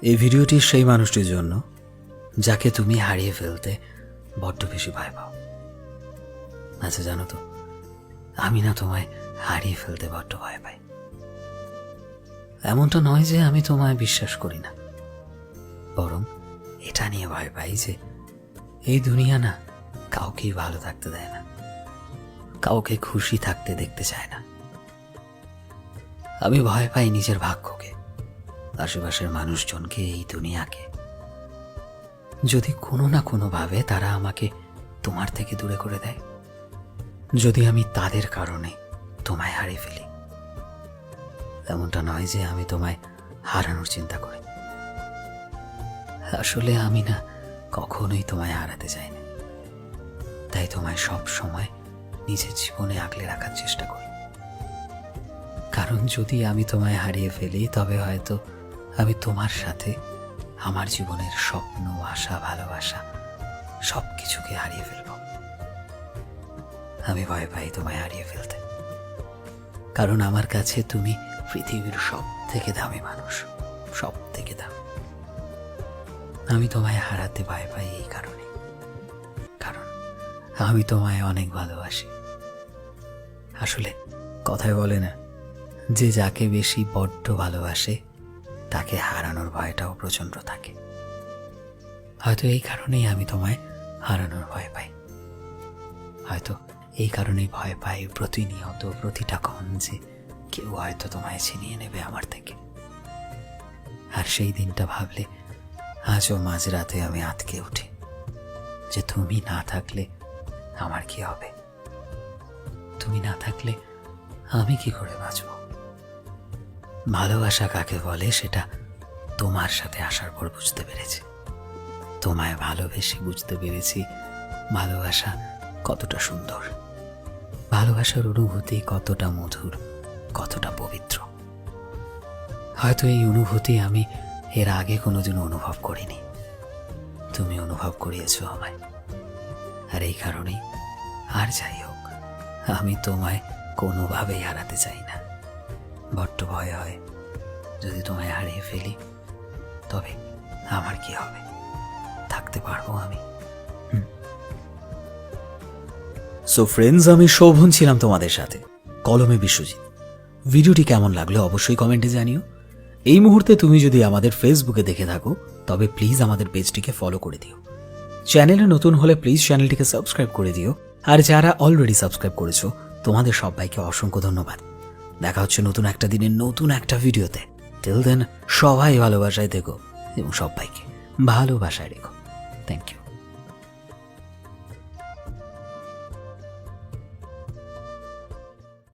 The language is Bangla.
এই ভিডিওটি সেই মানুষটির জন্য যাকে তুমি হারিয়ে ফেলতে বড্ড বেশি ভয় পাও। আচ্ছা জানো তো, আমি না তোমায় হারিয়ে ফেলতে বড্ড ভয় পাই। এমনটা নয় যে আমি তোমায় বিশ্বাস করি না, বরং এটা নিয়ে ভয় পাই যে এই দুনিয়া না কাউকেই ভালো থাকতে দেয় না, কাউকে খুশি থাকতে দেখতে চায় না। আমি ভয় পাই নিজের ভাগ্যকে, আশেপাশের মানুষজনকে, এই দুনিয়াকে। যদি কোনো না কোনোভাবে তারা আমাকে তোমার থেকে দূরে করে দেয়, যদি আমি তাদের কারণে তোমায় হারিয়ে ফেলি। এমনটা নয় যে আমি তোমায় হারানোর চিন্তা করি, আসলে আমি না কখনোই তোমায় হারাতে চাই না। তাই তোমায় সব সময় নিজের জীবনে আগলে রাখার চেষ্টা করি। কারণ যদি আমি তোমায় হারিয়ে ফেলি, তবে হয়তো আমি তোমার সাথে আমার জীবনের স্বপ্ন, আশা, ভালোবাসা সব কিছুকে হারিয়ে ফেলব। আমি ভয় পাই তোমায় হারিয়ে ফেলতে, কারণ আমার কাছে তুমি পৃথিবীর সব থেকে দামি মানুষ, সব থেকে দামি। আমি তোমায় হারাতে ভয় পাই এই কারণে, কারণ আমি তোমায় অনেক ভালোবাসি। আসলে কথায় বলে না যে যাকে বেশি বড্ড ভালোবাসে তাকে হারানোর ভয়টাও প্রচণ্ড থাকে। হয়তো এই কারণেই আমি তোমায় হারানোর ভয় পাই, হয়তো এই কারণেই ভয় পাই প্রতিনিয়ত, প্রতিটা ক্ষণ যে কেউ হয়তো তোমায় ছিনিয়ে নেবে আমার থেকে। আর সেই দিনটা ভাবলে আজও মাঝরাতে আমি আঁতকে উঠি যে তুমি না থাকলে আমার কি হবে, তুমি না থাকলে আমি কি করে বাঁচব। ভালোবাসা কাকে বলে সেটা তোমার সাথে আসার পর বুঝতে পেরেছি। তোমায় ভালোবেসে বুঝতে পেরেছি ভালোবাসা কতটা সুন্দর, ভালোবাসার অনুভূতি কতটা মধুর, কতটা পবিত্র। হয়তো এই অনুভূতি আমি এর আগে কোনোদিন অনুভব করিনি, তুমি অনুভব করিয়েছো আমায়। আর এই কারণেই আর যাই হোক, আমি তোমায় কোনোভাবেই হারাতে চাই না। বড্ড ভয় হয় যদি তোমায় হারিয়ে ফেলি, তবে আমার কি হবে, থাকতে পারবো আমি? সো ফ্রেন্ডস, আমি শোভন ছিলাম তোমাদের সাথে, কলমে বিশ্বজিৎ। ভিডিওটি কেমন লাগলো অবশ্যই কমেন্টে জানিও। এই মুহূর্তে তুমি যদি আমাদের ফেসবুকে দেখে থাকো, তবে প্লিজ আমাদের পেজটিকে ফলো করে দিও। চ্যানেলে নতুন হলে প্লিজ চ্যানেলটিকে সাবস্ক্রাইব করে দিও। আর যারা অলরেডি সাবস্ক্রাইব করেছো, তোমাদের সবাইকে অসংখ্য ধন্যবাদ। দেখা হচ্ছে নতুন একটা দিনের নতুন একটা ভিডিওতে। টিল দেন সবাই ভালোবাসায় থেকো এবং সবাইকে ভালোবাসায় রেখো। Thank you.